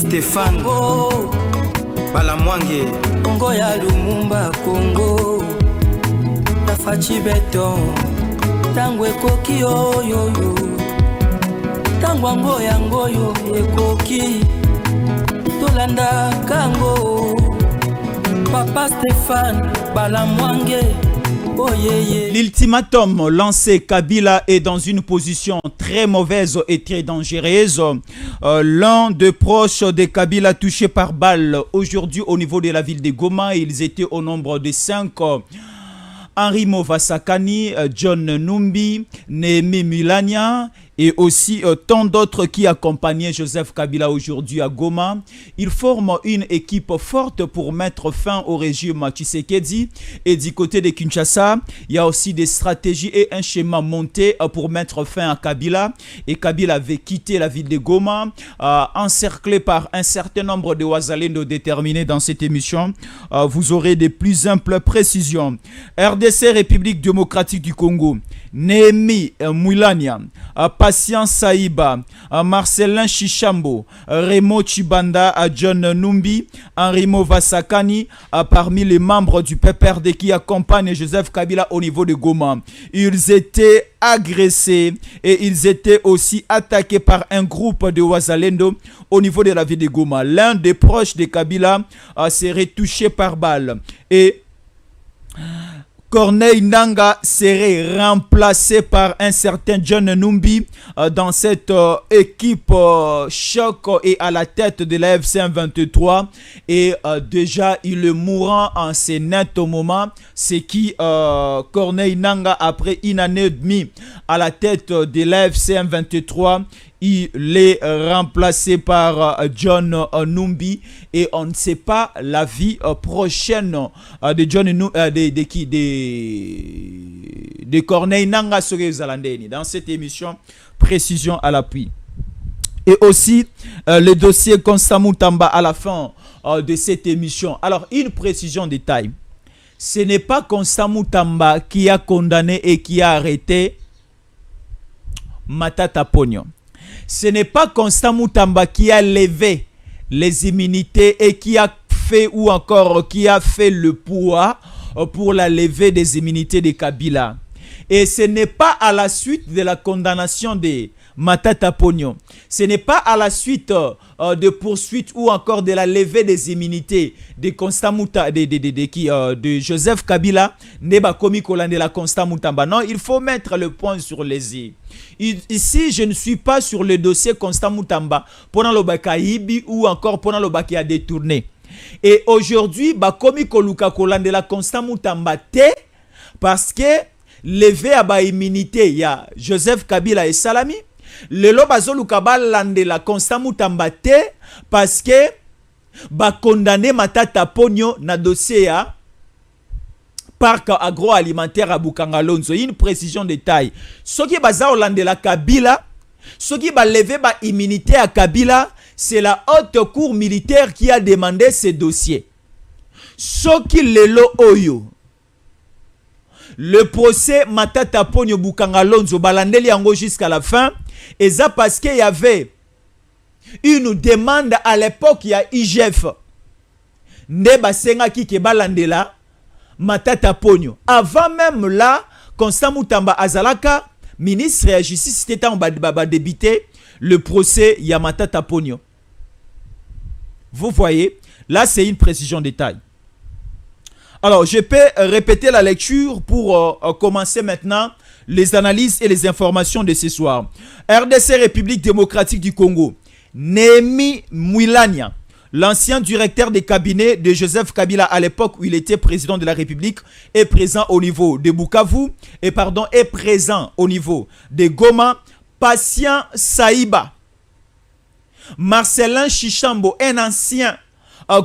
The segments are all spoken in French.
Stéphane Balamwange Congo ya Lumumba Congo Tafachi beton Tango ekoki oyoyo Tango ango yangoyo ekoki Tolanda kango Papa Stéphane Balamwange. L'ultimatum lancé, Kabila est dans une position très mauvaise et très dangereuse. L'un des proches de Kabila touché par balle aujourd'hui au niveau de la ville de Goma. Ils étaient au nombre de 5. Henri Movasakani, John Numbi, Némi Mulania et aussi tant d'autres qui accompagnaient Joseph Kabila aujourd'hui à Goma. Ils forment une équipe forte pour mettre fin au régime Tshisekedi. Et du côté de Kinshasa, il y a aussi des stratégies et un schéma monté pour mettre fin à Kabila. Et Kabila avait quitté la ville de Goma, encerclé par un certain nombre de Wazalendo déterminés dans cette émission. Vous aurez des plus amples précisions. RDC, République démocratique du Congo. Némi Moulania, Patience Saïba, Marcelin Chichambo, Remo Chibanda, John Numbi, Henri Movasakani, parmi les membres du PPRD qui accompagnent Joseph Kabila au niveau de Goma. Ils étaient agressés et ils étaient aussi attaqués par un groupe de Wazalendo au niveau de la ville de Goma. L'un des proches de Kabila serait touché par balle et Corneille Nanga serait remplacé par un certain John Numbi dans cette équipe choc et à la tête de la FC 23 et déjà il est mourant en ce net au moment, c'est qui Corneille Nanga après une année et demie à la tête de la FC 23. Il est remplacé par John Numbi et on ne sait pas la vie prochaine de John de Corneille Nanga Sogezalandeni. Dans cette émission, précision à l'appui. Et aussi le dossier Constant Moutamba à la fin de cette émission. Alors, une précision de taille. Ce n'est pas Constant Moutamba qui a condamné et qui a arrêté Matata Pognon. Ce n'est pas Constant Moutamba qui a levé les immunités et qui a fait ou encore qui a fait le poids pour la levée des immunités de Kabila. Et ce n'est pas à la suite de la condamnation de Matata Pognon. Ce n'est pas à la suite de poursuite ou encore de la levée des immunités de Constant Moutamba, de Joseph Kabila, Neba Komi Kolande la Constant Moutamba. Non, il faut mettre le point sur les i. Ici, je ne suis pas sur le dossier Constant Moutamba pendant le Bakaïbi ou encore pendant le Baki a détourné. Et aujourd'hui, Bakomi Koluka Kolande la Constant Moutamba te parce que levé à ba immunité, il y a Joseph Kabila et Salami. Le lobazo lukabal lande la Constant Moutamba te parce que ba condamné Matata Pognon na dossier à parc agroalimentaire à Bukangalonzo. Une précision de taille. Ce qui baza lande la Kabila, ce qui va lever ba immunité à Kabila, c'est la haute cour militaire qui a demandé ce dossier. Ce qui lelo oyo. Le procès Matata Pognon Bukangalonzo balandeli yango jusqu'à la fin. Et ça parce qu'il y avait une demande à l'époque, il y a IGF. Neba senga ki ke balandela Matata Pognon. Avant même là, Constant Moutamba Azalaka, ministre de la Justice, c'était en bas débuter le procès il y a Matata Pognon. Vous voyez, là c'est une précision de taille. Alors, je peux répéter la lecture pour commencer maintenant les analyses et les informations de ce soir. RDC, République démocratique du Congo. Némi Moulania, l'ancien directeur des cabinets de Joseph Kabila à l'époque où il était président de la République, est présent au niveau de Bukavu et est présent au niveau de Goma. Patient Saïba, Marcelin Chichambo, un ancien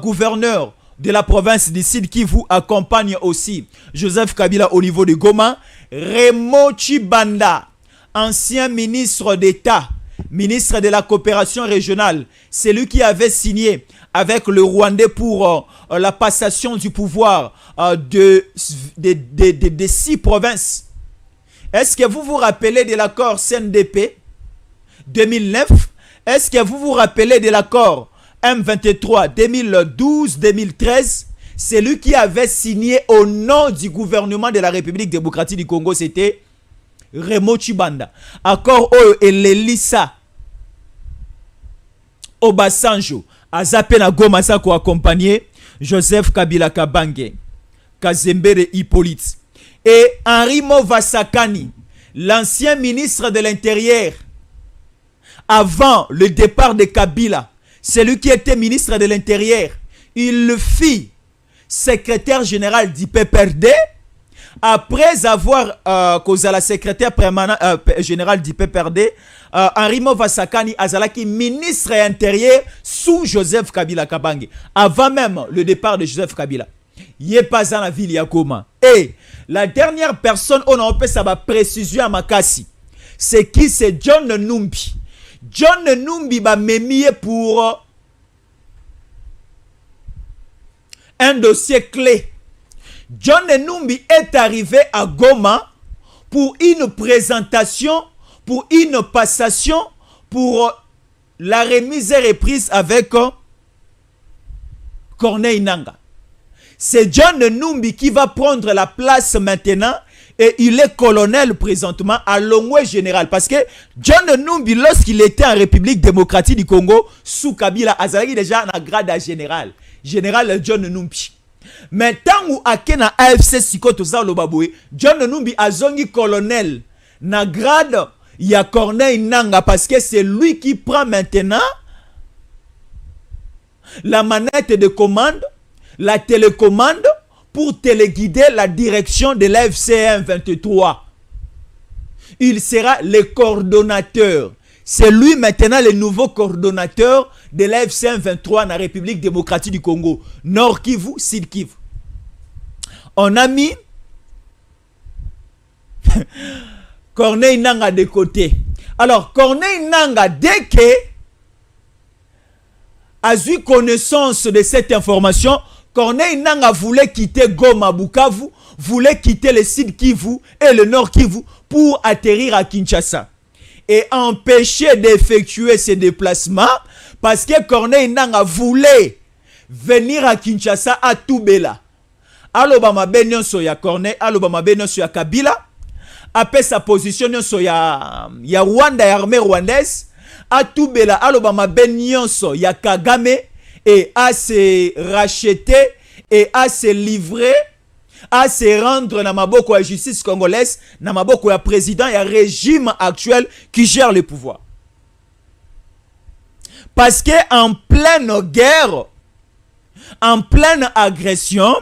gouverneur de la province du Sud qui vous accompagne aussi Joseph Kabila au niveau de Goma. Remo Chibanda, ancien ministre d'État, ministre de la coopération régionale, c'est lui qui avait signé avec le Rwandais pour la passation du pouvoir de 6 provinces. Est-ce que vous vous rappelez de l'accord CNDP 2009? Est-ce que vous vous rappelez de l'accord M23 2012-2013, celui qui avait signé au nom du gouvernement de la République démocratique du Congo, c'était Remo Chibanda. Accord Oyo et Lelisa Obasanjo, Azape na Goma Sako accompagné Joseph Kabila Kabange, Kazembere Hippolyte et Henri Movasakani, l'ancien ministre de l'Intérieur, avant le départ de Kabila, celui qui était ministre de l'Intérieur, il le fit secrétaire général du PPRD. Après avoir causé la secrétaire permanent général du PPRD, Henri Movasakani Azalaki ministre intérieur sous Joseph Kabila Kabange, avant même le départ de Joseph Kabila. Il n'est pas dans la ville de Goma. Et la dernière personne, on a fait sa précision à Makassi. C'est qui? C'est John Numbi. John Numbi va m'émier pour un dossier clé. John Numbi est arrivé à Goma pour une présentation, pour une passation, pour la remise et reprise avec Corneille Nangaa. C'est John Numbi qui va prendre la place maintenant et il est colonel présentement à Longwe général. Parce que John Numbi, lorsqu'il était en République démocratique du Congo, sous Kabila, Azalaki déjà en grade à général. Général John Numbi. Mais tant où Akena AFC Sikoto Zalobaboué, John Numbi a zongi colonel na grade ya Corneille Nangaa parce que c'est lui qui prend maintenant la manette de commande, la télécommande pour téléguider la direction de l'AFC 23. Il sera le coordonnateur. C'est lui maintenant le nouveau coordonnateur de l'AFC 23 dans la République démocratique du Congo. Nord Kivu, Sud Kivu. On a mis Corneille Nangaa de côté. Alors, Corneille Nangaa, dès que a eu connaissance de cette information, Corneille Nangaa voulait quitter Goma, Bukavu, voulait quitter le Sud Kivu et le Nord Kivu pour atterrir à Kinshasa et empêcher d'effectuer ses déplacements parce que Corneille Nangaa voulait venir à Kinshasa à Toubela. Alobama benyon soya Corneille, alobama benyon soya Kabila, après sa position soya ya Rwanda, ya armée rwandaise, à Toubela, alobama benyon soya Kagame, et à se racheter et à se livrer, à se rendre dans maboko à justice congolaise, dans maboko à président et à régime actuel qui gère le pouvoir. Parce que en pleine guerre, en pleine agression,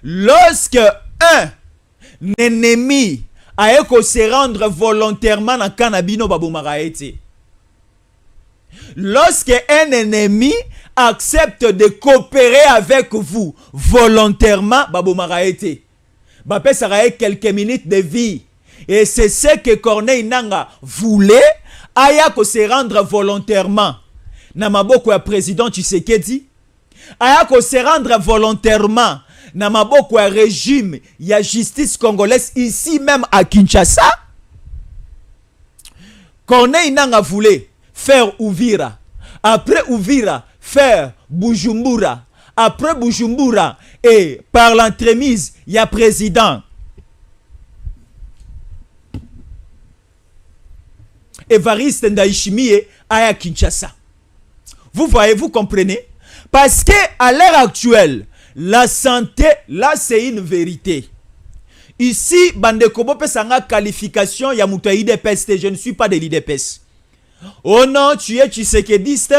lorsque un ennemi a se rendre volontairement dans Kanabino Babomaraete, lorsque un ennemi accepte de coopérer avec vous volontairement, Babomaraete, Bapé Saraye quelques minutes de vie. Et c'est ce que Corneille Nangaa voulait, aya se rendre volontairement. Namaboko ya président Tshisekedi, aya se rendre volontairement. Namaboko ya régime, ya justice congolaise ici même à Kinshasa. Corneille Nangaa voulait faire Uvira. Après Uvira, faire Bujumbura. Après Bujumbura, et par l'entremise, il y a président Évariste Ndayishimiye à Kinshasa. Vous voyez, vous comprenez? Parce que à l'heure actuelle, la santé, là c'est une vérité. Ici, Bandekobo Pesanga qualification, ya muto IDPS, je ne suis pas de l'IDPS. Oh non, tu es tshisekediste,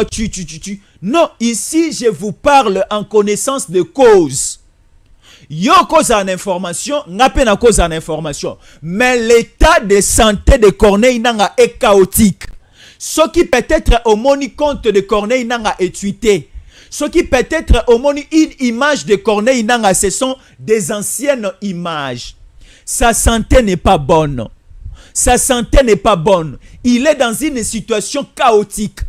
tu. Non, ici, je vous parle en connaissance de cause. Yo cause en information, n'a pas cause en information. Mais l'état de santé de Corneille Nangaa est chaotique. Ce qui peut-être au moni compte de Corneille Nangaa est tweeté. Ce qui peut-être au moni une image de Corneille Nangaa, ce sont des anciennes images. Sa santé n'est pas bonne. Sa santé n'est pas bonne. Il est dans une situation chaotique.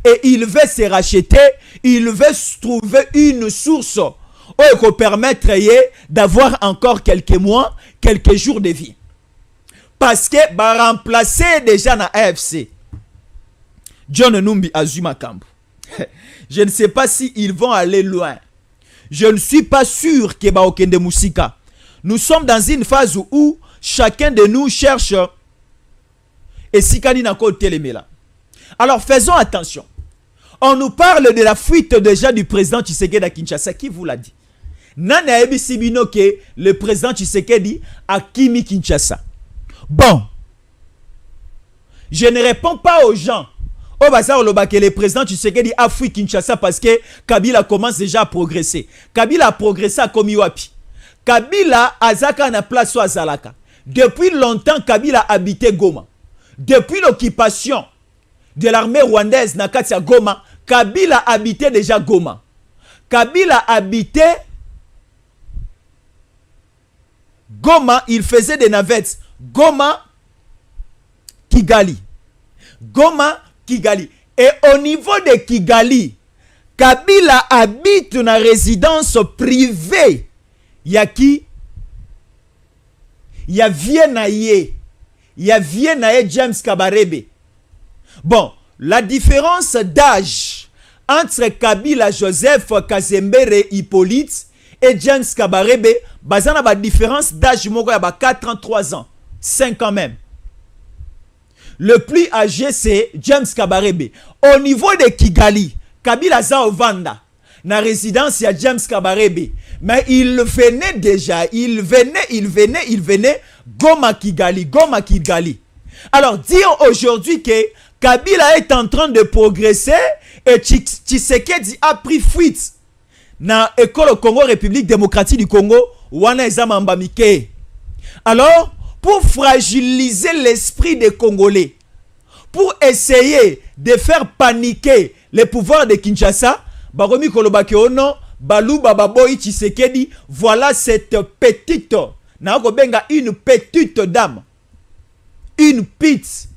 Et il veut se racheter. Il veut trouver une source qui peut permettre d'avoir encore quelques mois, quelques jours de vie. Parce que va remplacer déjà dans AFC John Numbi Azuma Kambu. Je ne sais pas si ils vont aller loin. Je ne suis pas sûr que Baokende Musika. Nous sommes dans une phase où chacun de nous cherche et Sikani Nako Telemela. Alors faisons attention. On nous parle de la fuite déjà du président Tshisekedi à Kinshasa. Qui vous l'a dit? Nana Ebi Sibino que le président Tshisekedi a Kimi Kinshasa. Bon. Je ne réponds pas aux gens. Au bazar que le président Tshisekedi a fui Kinshasa parce que Kabila commence déjà à progresser. Kabila a progressé à Komiwapi. Kabila azaka na place à Zalaka. Depuis longtemps, Kabila habitait Goma. Depuis l'occupation de l'armée rwandaise na Katia Goma, Kabila habitait déjà Goma. Kabila habitait Goma, il faisait des navettes. Goma, Kigali. Goma, Kigali. Et au niveau de Kigali, Kabila habite une résidence privée. Yaki, ya Viennaye. Ya Viennaye James Kabarebe. Bon, la différence d'âge entre Kabila Joseph Kazembere Hippolyte et James Kabarebe, bazana ba différence d'âge moko ya ba 43 ans, 5 ans même. Le plus âgé c'est James Kabarebe. Au niveau de Kigali, Kabila za ovanda na résidence ya James Kabarebe. Mais il venait déjà, il venait Goma Kigali. Alors dire aujourd'hui que Kabila est en train de progresser et Tshisekedi a pris fuite na école Congo République démocratique du Congo wana ezamamba mike. Alors pour fragiliser l'esprit des Congolais, pour essayer de faire paniquer les pouvoirs de Kinshasa, baromi kolobake ono Balou Bababoy Tshisekedi, voilà cette petite, une petite dame, une pite,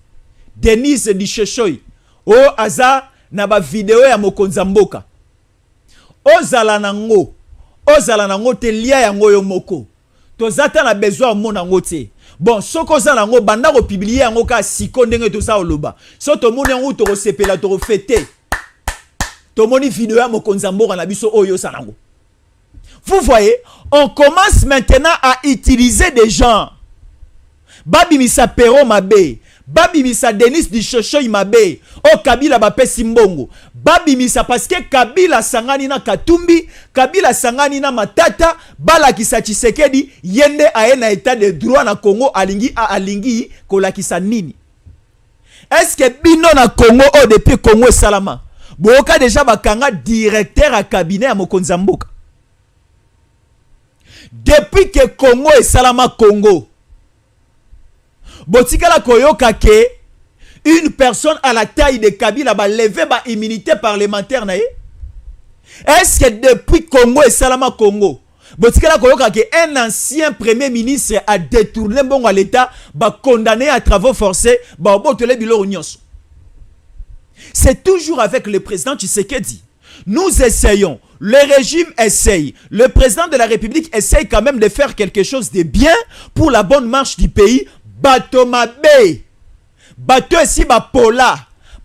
Denise Disheshoy, o aza na ba vidéo ya mokonzamboka. Ozala nango te lia yango yo moko. Tozata na besoin mona ngote. Bon, soko za nango banda ko publier yango ka siko ndenge to sa oloba. So to moni yango to sepela to fêter. Tomoni vidéo ya mokonzamboka na biso oyo sanango. Vous voyez, on commence maintenant à utiliser des gens. Babimisa Pero Mabe, Babimisa Denis Dishoshoy Mabe, o Kabila Bape Simbongo. Babimisa parce que Kabila sangani na Katumbi, Kabila sangani na Matata, Bala kisa Tshisekedi, yende aye na état de droit na Congo alingi kolakisa nini? Est-ce que bino na Congo o depuis Congo et Salama? Boka déjà bakanga directeur à cabinet à Mokonzamboka. Depuis que Congo et Salama Congo, botika la koyoka ke une personne à la taille de Kabila ba lever ba immunité parlementaire na ye? Est-ce que depuis Congo et Salama Congo, botika la koyoka ke un ancien premier ministre a détourné bon à l'état ba condamné à travaux forcés ba obotele bilo nyonso? C'est toujours avec le président Tshisekedi. Nous essayons, le régime essaye, le président de la République essaye quand même de faire quelque chose de bien pour la bonne marche du pays. Bato mabe, bato esi bapola,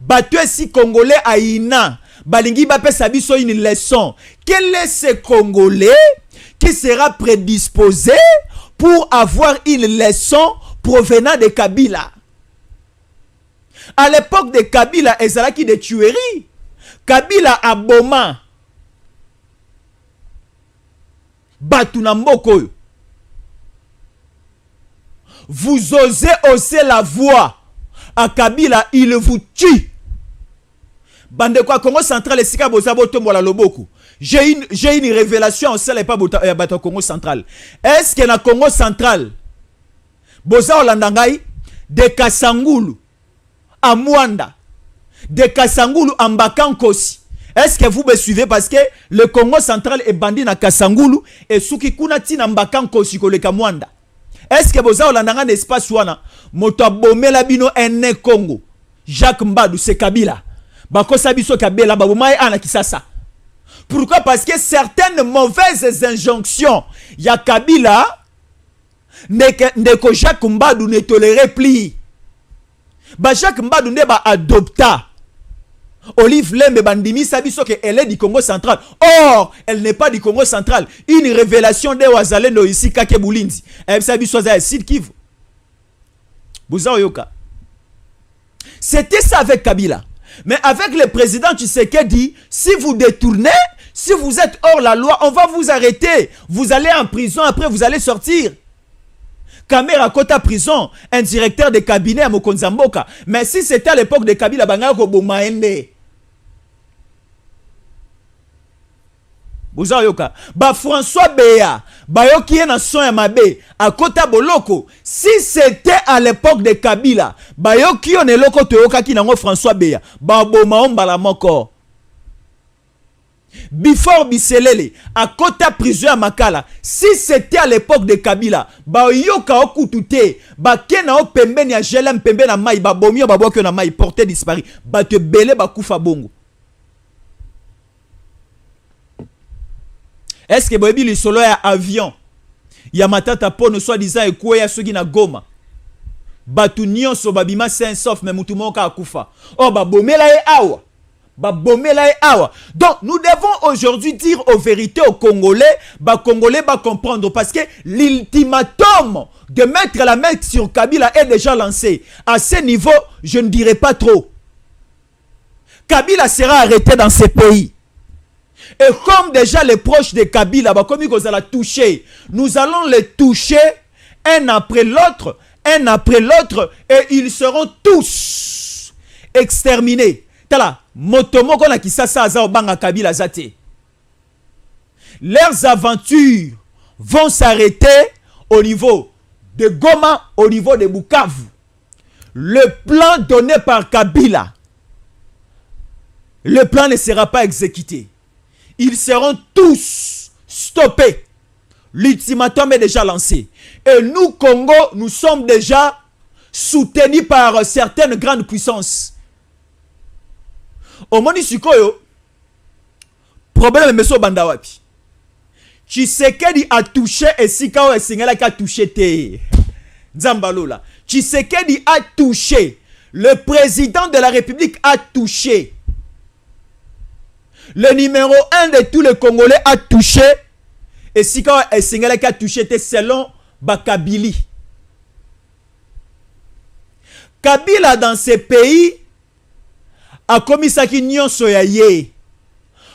bato esi congolais aïna, balingi bape sabiso une leçon. Quel est ce Congolais qui sera prédisposé pour avoir une leçon provenant de Kabila? À l'époque de Kabila, ezalaki de tueries. Kabila aboma batu na mboko. Vous osez hausser la voix à Kabila, il vous tue. Bande quoi Congo central et sika bozabo tombola loboko. J'ai une révélation en celle pas bato Congo central. Est-ce que na Congo central boza olandangai de Kasangulu à Mwanda, de Kasangulu à Mbakankosi? Est-ce que vous me suivez? Parce que le Congo central est bandit na Kasangulu et Suki kuna tina Mbakankosi koleka Mwanda. Est-ce que vous avez un espace wana moto abomela bino ene Congo? Jacques Mbadou c'est Kabila. Bako sabiso Kabila babomai ana kisasa. Pourquoi? Parce que certaines mauvaises injonctions ya Kabila ne ko Jacques Mbadou ne tolérait plus. Ba Jacques Mbadou ne ba adopta. Olive Lembe bandimi sabiso que elle est du Congo central. Or, elle n'est pas du Congo central. Une révélation de Wazalendo ici kake Bulindi. Elle sabiso za Sud Kivu. Bouza Yoka. C'était ça avec Kabila. Mais avec le président Tshisekedi, si vous détournez, si vous êtes hors la loi, on va vous arrêter. Vous allez en prison, après vous allez sortir. Kamera Kota prison, un directeur de cabinet à Mokonzamboka. Mais si c'était à l'époque de Kabila, Bangako Bomaende. Yoka. Ba François Béa, Bayoki na son ya mabe, à Kota Boloko. Si c'était à l'époque de Kabila, Bayoki on est loko toyoka ki nango François Béa, ba boma mbala moko. Before Biselele, à Kota prison à Makala, si c'était à l'époque de Kabila, Bayoka okutute, ba kena o pembeni ya jelem pembe na mai, ba bomio ba boki na mai porté disparu, ba te belé ba kufa bongo. Est-ce que boyebi li solo ya avion ya matata pono soi-disant ekwe ya soki na Goma batu nyonso babima sain sauf mais mutu moka akufa oh ba bomela e awa ba bomela e awa. Donc nous devons aujourd'hui dire aux vérités aux Congolais, ba Congolais ba comprendre parce que l'ultimatum de mettre la main sur Kabila est déjà lancé. À ce niveau, je ne dirai pas trop. Kabila sera arrêté dans ce pays. Et comme déjà les proches de Kabila, comme ils allons toucher, nous allons les toucher un après l'autre, et ils seront tous exterminés. Tala, motomo kona kisasa azao banga Kabila zate. Leurs aventures vont s'arrêter au niveau de Goma, au niveau de Bukavu. Le plan donné par Kabila, le plan ne sera pas exécuté. Ils seront tous stoppés. L'ultimatum est déjà lancé. Et nous, Congo, nous sommes déjà soutenus par certaines grandes puissances. Au Moni Sikoyo, problème est Meso Bandawapi. Tshisekedi a touché et Sikao et Singela qui a touché te. Zambalola. Tshisekedi a touché. Le président de la République a touché. Le numéro 1 de tous les Congolais a touché. Et si quand un Sénégalais qui a touché, c'était selon Bakabili. Kabila dans ces pays a commis ça qui n'y soyaye.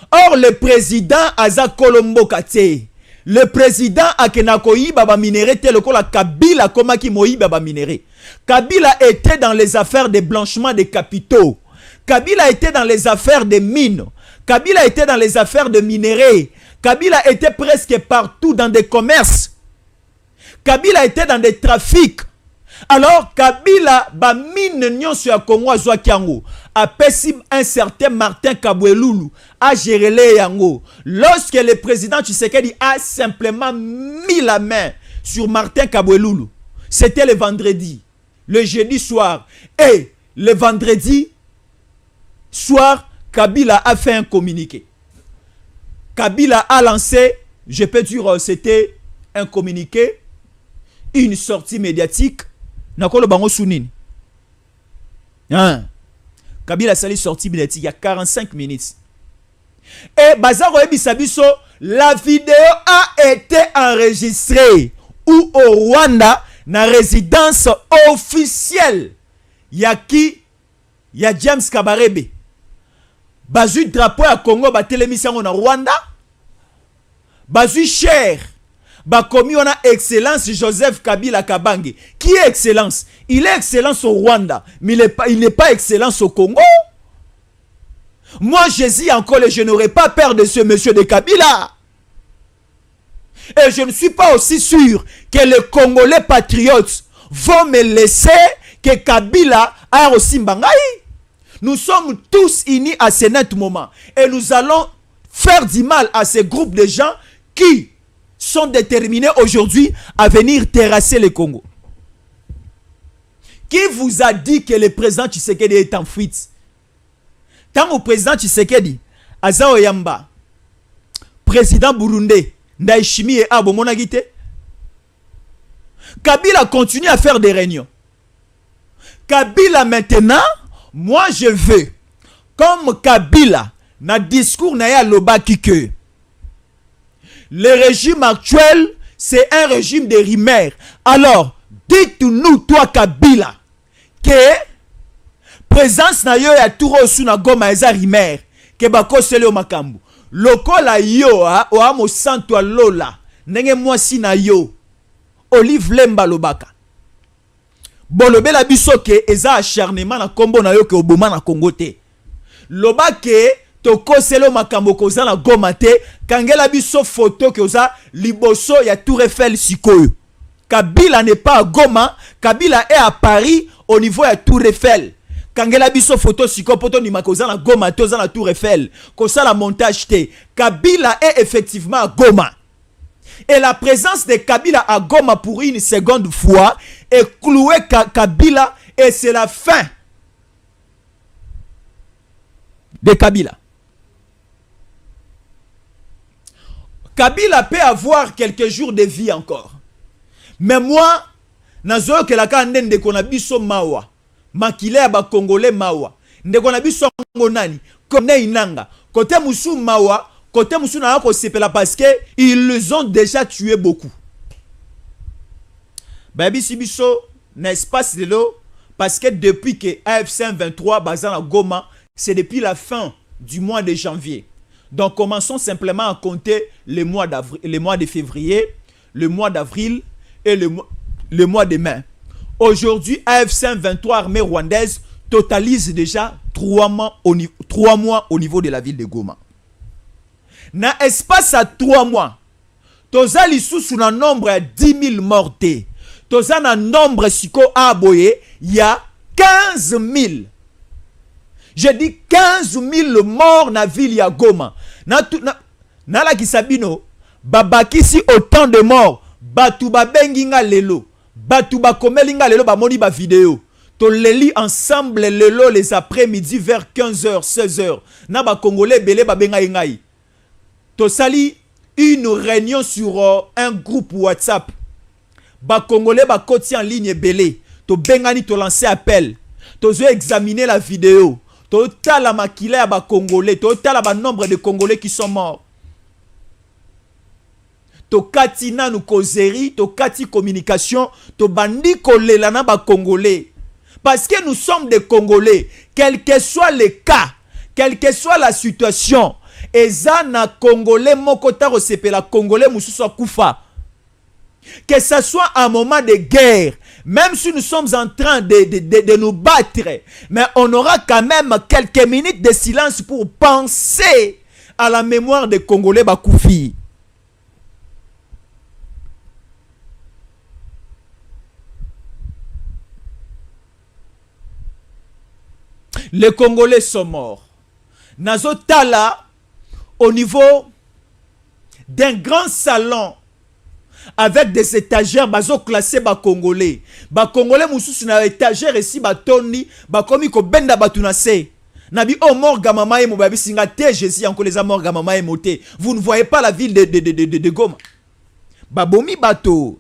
Or le président Aza Kolombo Kate. Le président a kenakoyi baba minéré tel que la Kabila koma ki moyi baba minéré. Kabila était dans les affaires de blanchiment des capitaux. Kabila était dans les affaires de mines. Kabila était dans les affaires de minerais. Kabila était presque partout dans des commerces. Kabila était dans des trafics. Alors Kabila ba mine nyonso ya Congo azwa kiango. Apesi un certain Martin Kabwelulu a géré les yango. Lorsque le président Tshisekedi a simplement mis la main sur Martin Kabwelulu, c'était le vendredi, le jeudi soir, et le vendredi soir, Kabila a fait un communiqué. Kabila a lancé, je peux dire, c'était un communiqué, une sortie médiatique. Nakolo bango sunini. Hein? Kabila sali sortie médiatique il y a 45 minutes. Et Bazaro Ebisabiso, la vidéo a été enregistrée ou au Rwanda, na résidence officielle. Yaki, ya James Kabarebe. Bazui drapeau à Congo, ba télémission na Rwanda. Bazui cher. Ba commis on a excellence Joseph Kabila Kabange. Qui est excellence? Il est excellence au Rwanda, mais il n'est pas excellence au Congo. Moi, je dis encore, je n'aurais pas peur de ce monsieur de Kabila. Et je ne suis pas aussi sûr que les Congolais patriotes vont me laisser que Kabila a aussi Mbangaï. Nous sommes tous unis à ce net moment. Et nous allons faire du mal à ces groupes de gens qui sont déterminés aujourd'hui à venir terrasser le Congo. Qui vous a dit que le président Tshisekedi est en fuite? Tant au président Tshisekedi, Azao Yamba, président Burundais, Ndaishimi et Abo Monagite, Kabila continue à faire des réunions. Kabila maintenant, moi je veux comme Kabila na discours na ya lobaki que le régime actuel c'est un régime de rimeurs. Alors dites-nous toi Kabila que présence na yo ya turo su na Goma eza rimeur ke bakosele o makambo lokola yo o mo santo lola ndenge mwasi na yo Olive Lemba lobaka bolobela biso ke eza acharnement na kombo na yo ke oboma na Congo te lobake tokosele o makambo koza na Goma te kangela biso photo ke oza liboso ya Tour Eiffel sikoyo. Kabila n'est pas à Goma, Kabila est à Paris au niveau ya Tour Eiffel. Kangela biso photo siko poto ni makoza na Goma toza na Tour Eiffel kosa la montage te. Kabila est effectivement à Goma. Et la présence de Kabila à Goma pour une seconde fois est cloué Kabila et c'est la fin de Kabila. Kabila peut avoir quelques jours de vie encore. Mais moi, nazo que la kande de konabiso mawa. Makile ya ba Congolais mawa. Ndeko na biso ngonani comme inanga. Côté musu mawa, côté musu na ko sepela parce que ils les ont déjà tué beaucoup. Baby sibiso n'est-ce pas de l'eau parce que depuis que AFC 23 bazan à Goma, c'est depuis la fin du mois de janvier. Donc commençons simplement à compter les mois d'avril, les mois de février, le mois d'avril et le mois de mai. Aujourd'hui, AFC 23 armée rwandaise totalise déjà 3 mois au niveau de la ville de Goma. Na espace à 3 mois, toza lisusu na nombre à 10 000 morts. Toza na nombre siko aboye, il y a 15 000. Je dis 15 000 morts na ville ya Goma. Na la kisabino, babakisi autant de morts. Batu babengi nga lelo. Batu bakomeli nga lelo bamoni ba vidéo. To leli ensemble lelo les après-midi vers 15h, 16h. Na ba Congolais belé babenga ngai. To sali une réunion sur un groupe WhatsApp. Ba Congolais ba koti en ligne belé. To bengani to lancer appel. To zo examiner la vidéo. To tala makila ya ba Congolais. To tala ba nombre de Congolais qui sont morts. To kati na nou kozeri, to kati communication, to bandi kolela na ba Congolais. Parce que nous sommes des Congolais, quel que soit le cas, quelle que soit la situation, eza na Congolais moko ta resepela Congolais mususu kufa. Que ce soit un moment de guerre, même si nous sommes en train de nous battre, mais on aura quand même quelques minutes de silence pour penser à la mémoire des Congolais bakoufi. Les Congolais sont morts. Nazo Tala, au niveau d'un grand salon, avec des étagères, bazo classé ba Congolais. Ba Congolais mususu na étagère ici ba toni, ba komi ko benda batunase. Nabi o mort gamama emo babi singa te Jésus encore les morts gamama emo te. Vous ne voyez pas la ville de Goma. Ba bomi bato.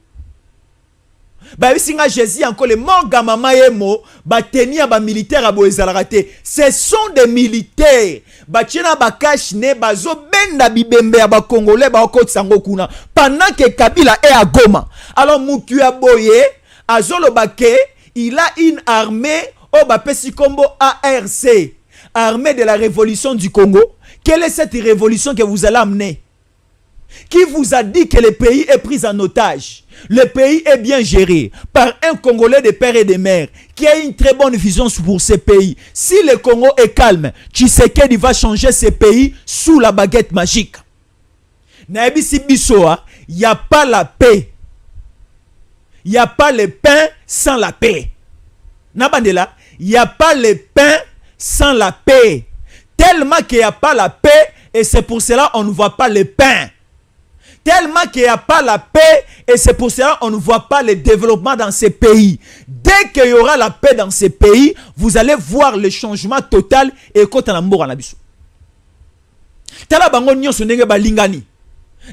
Ba bisinga Jésus encore les morts gamama emo ba tenir ba militaire abo ezalakate. Ce sont des militaires. Ba tchena ba cache ne bazo benda bibembe ya ba Congolais ba okotsango kuna pendant que Kabila est à Goma. Alors Mutu Aboye azolo bake, il a une armée au bapesi kombo ARC, armée de la révolution du Congo. Quelle est cette révolution que vous allez amener? Qui vous a dit que le pays est pris en otage? Le pays est bien géré par un Congolais de père et de mère qui a une très bonne vision pour ce pays. Si le Congo est calme, Tshisekedi va changer ce pays sous la baguette magique. Naebisi Bissoa, il n'y a pas la paix. Il n'y a pas le pain sans la paix. Nabandela, il n'y a pas le pain sans la paix. Tellement qu'il n'y a pas la paix et c'est pour cela qu'on ne voit pas le pain. Tellement qu'il n'y a pas la paix et c'est pour cela qu'on ne voit pas le développement dans ces pays. Dès qu'il y aura la paix dans ces pays, vous allez voir le changement total et quand on a mort en abisso. Tala bango nyonso ndenge balingani.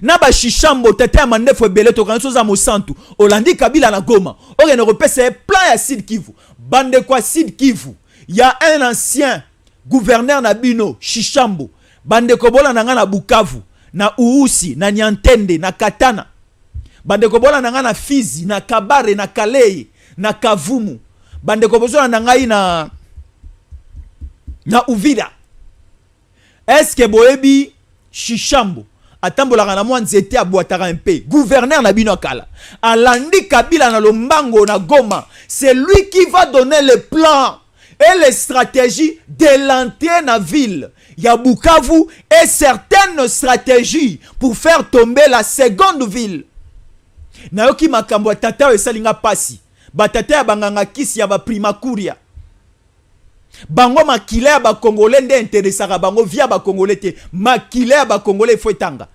Na ba shishambo tete mandefo ebele to kanso za mosantu. Olandi Kabila na Goma. Ore ne repese plan ya Sud Kivu. Bande kwa Sud Kivu. Il y a un ancien gouverneur na bino Shishambo bandeko bola nanga na Bukavu na Uusi na Nyantende na Katana bandeko bola nanga na Fizi na Kabare na Kalei na Kavumu bandeko bola nanga na Uvira. Est-ce que boebi Shishambo atambolaka na mwa nzete abwataka un peu gouverneur na bino kala alandi Kabila na Lombango na Goma, c'est lui qui va donner le plan et les stratégies de l'entrée na ville ya Bukavu et certaines stratégies pour faire tomber la seconde ville. Nayoki makambo tata esalinga pasi batata ya banganga kisi ya ba primakuria bango makile ya ba congolais nde interesaka bango via ba congolais te makile ya ba congolais faut etanga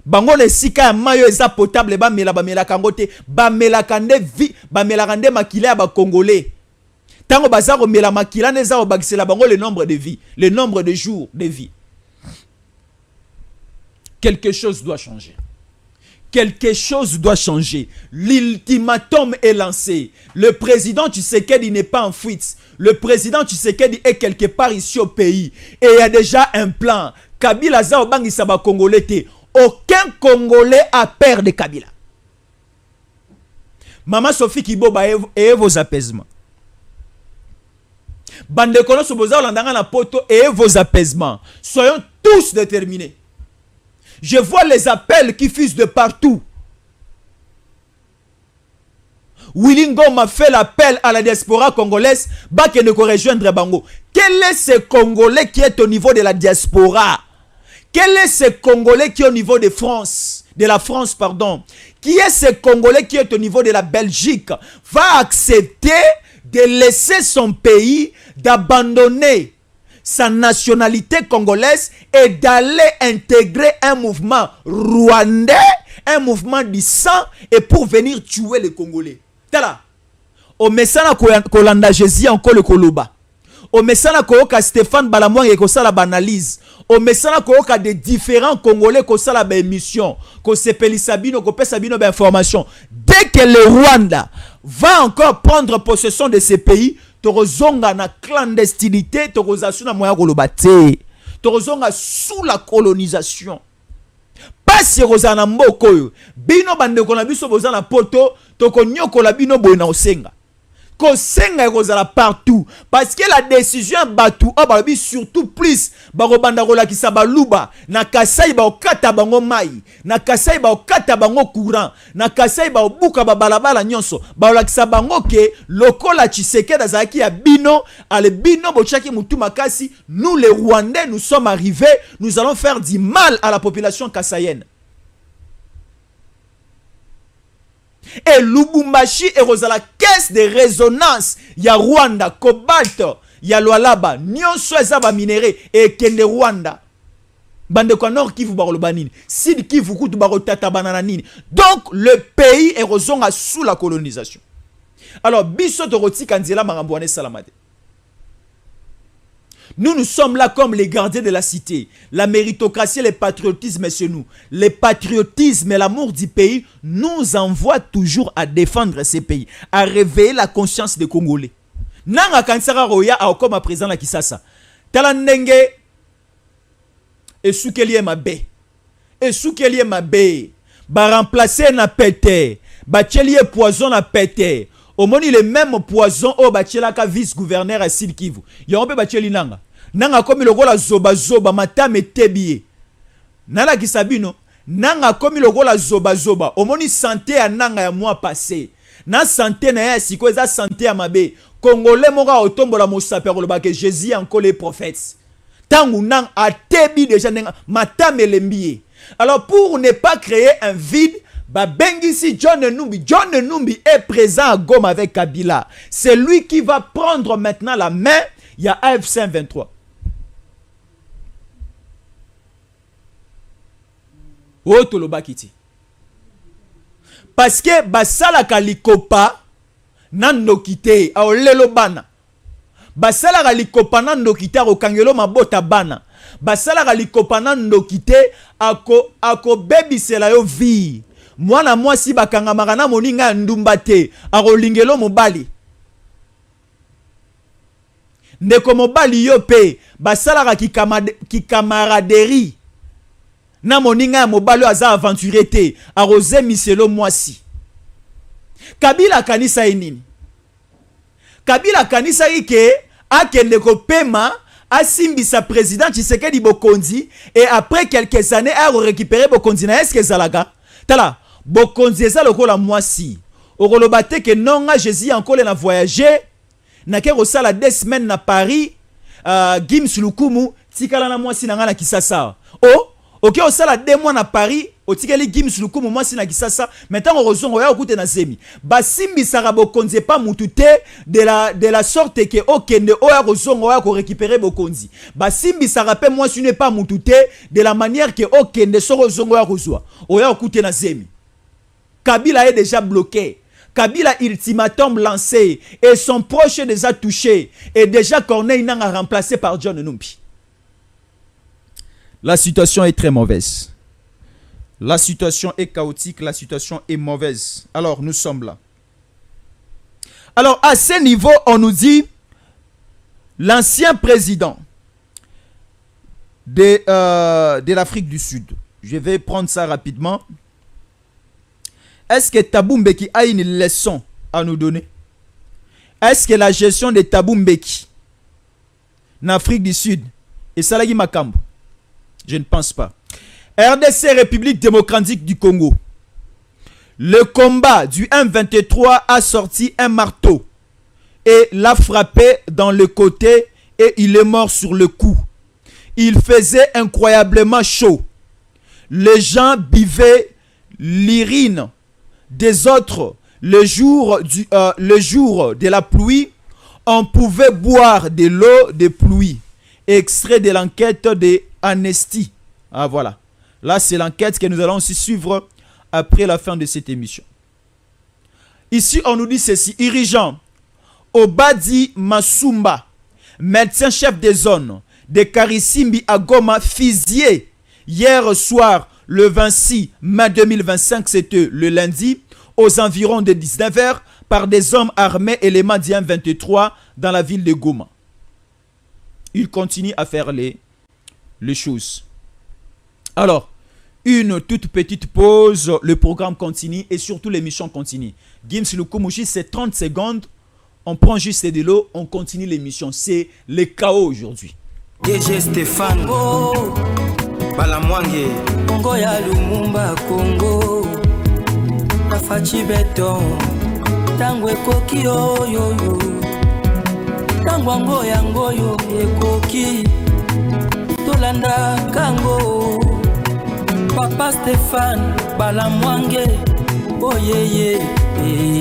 bango le sika ya mayo eza potable ba mela kango te ba mela kande vi ba mela kande makile ya ba congolais tango bazaro mela makila neza obagisela bango le nombre de vie, le nombre de jours de vie. Quelque chose doit changer. Quelque chose doit changer. L'ultimatum est lancé. Le président Tshisekedi n'est pas en fuite. Le président Tshisekedi est quelque part ici au pays. Et il y a déjà un plan. Kabila za obangi saba Congolais te. Aucun Congolais a peur de Kabila. Maman Sophie Kiboba et vos apaisements. Bande kono soboza olandanga na poto et vos apaisements. Soyons tous déterminés. Je vois les appels qui fusent de partout. Willy Ngoma fait l'appel à la diaspora congolaise, qui ne peut rejoindre Bango. Quel est ce Congolais qui est au niveau de la diaspora? Quel est ce Congolais qui est au niveau de France, de la France, pardon? Qui est ce Congolais qui est au niveau de la Belgique? Va accepter de laisser son pays, d'abandonner sa nationalité congolaise et d'aller intégrer un mouvement rwandais, un mouvement du sang, et pour venir tuer les Congolais. Tala, au mesana kolanda Jésus encore le koloba. Au mesana koyoka Stéphane Balamouang et kosala banalise. Au mesana koyoka de différents Congolais kosala ba émission, ko sepeli sabino, ko pesa bino ba information. Dès que le Rwanda va encore prendre possession de ces pays, torozonga na clandestinité, torozasuna moya koloba te. Torozonga sous la colonisation. Pas si rozana mboko bino bande kona biso bozana poto, toko nyokola bino boy na osenga. Kosenga rozala partout parce que la décision batu obabi surtout plus barobanda rola kisaba luba na kasai ba okata bango mai na kasai ba okata bango courant na kasai ba obuka ba balabala nyonso ba ola kisaba bango ke lokola Tshisekedi azaki ya bino ale bino bochaki mutu makasi. Nous les Rwandais nous sommes arrivés, nous allons faire du mal à la population kassaïenne. Et Lubumbashi est la caisse de résonance. Il y a Rwanda, cobalt, il y a Lualaba, nyonso ezaba minéré et kende Rwanda. Bande kwa nord Kivu baro banini, Sud Kivu kutu baro tata banana nini. Donc le pays est sous la colonisation. Alors biso to roti kanzela marambouane salamade. Nous sommes là comme les gardiens de la cité. La méritocratie et le patriotisme est chez nous. Le patriotisme et l'amour du pays nous envoient toujours à défendre ces pays, à réveiller la conscience des Congolais. Nanga kansara roya a comme à présent la Kisasa. Talandenge et soukelie mabe. Et soukelie mabe. Ba remplacer na pété. Ba tchelie poison na pété. Au moni le même poison au bachelaka vice-gouverneur à Sud Kivu. Yombe bacheli nanga. Nanga komi logola zoba zoba matame tebie. Nala kisabino. Nanga komi logola zoba zoba. Au moni santé à nanga ya mois passé. Na santé na ya siko eza santé à mabe. Congolais moka otombo la mosape koloba ke Jésus encore les prophètes. Tangu nang a tebi déjà nanga matame lembie. Alors pour ne pas créer un vide, Bengisi John Numbi est présent à Goma avec Kabila. C'est lui qui va prendre maintenant la main. Il y a AFC 23. Otolobakiti. Parce que basala kalikopa nando kite a olelo bana. Basala kalikopa nando kite o kangelo mabota bana. Basala kalikopa nando kite ako baby sela yo vie. Mwana mwasi bakanga makana moninga ndumbate arolingelo mobali. ndeko mobali yo pe basalaka ki camaraderie na moninga ya mobali aza aventuré te arose miselo mwasi. Kabila kanisa nini? Kabila kanisa ike akende kopema asimbisa président Tshisekedi Bokonzi et après quelques années a récupéré Bokonzi na est-ce que zalaka tala Bokonzi eza lokola mwasi okoloba te ke nonga Jésus encore na voyager na ke rosala 2 semaines na Paris Gims Lukumu tikala na mwasi na nga na Kisasa ok osala 2 mois na Paris otikeli Gims Lukumu mwasi na Kisasa maintenant rozongo ya okute na zemi basimbisaka Bokonzi pa mutu te de la sorte que okende oya rozongo oya ko récupérer Bokonzi basimbisaka pe mwasi ne pas mutu te de la manière que okende so rozongo oya kozwa oya okute na zemi. Kabila est déjà bloqué. Kabila ultimatum lancé et son proche déjà touché et déjà Corneille Nangaa remplacé par John Numbi. La situation est très mauvaise. La situation est chaotique, la situation est mauvaise. Alors, nous sommes là. Alors, à ce niveau, on nous dit l'ancien président de l'Afrique du Sud. Je vais prendre ça rapidement. Est-ce que Thabo Mbeki a une leçon à nous donner? Est-ce que la gestion de Thabo Mbeki en Afrique du Sud est Salagi Makambo? Je ne pense pas. RDC, République démocratique du Congo. Le combat du M23 a sorti un marteau et l'a frappé dans le côté et il est mort sur le coup. Il faisait incroyablement chaud. Les gens buvaient l'urine des autres. Le jour de la pluie, on pouvait boire de l'eau de pluie. Extrait de l'enquête de Amnesty. Ah voilà. Là, c'est l'enquête que nous allons aussi suivre après la fin de cette émission. Ici, on nous dit ceci. Dirigeant Obadi Masumba, médecin-chef de zone de Karisimbi à Goma, fusillé hier soir, le 26 mai 2025, c'était le lundi, aux environs de 19h, par des hommes armés éléments du M23 dans la ville de Goma. Il continue à faire les choses. Alors, une toute petite pause, le programme continue et surtout l'émission continue. Gims Lukumushi, c'est 30 secondes, on prend juste de l'eau, on continue l'émission. C'est le chaos aujourd'hui. DG Stéphane Balamwange Congo ya Lumumba Congo Afachi beton Tangwe koki yo yo yo Tangwango yango yo ekoki Tolanda kango Papa Stéphane Balamwange Oh yeah yeah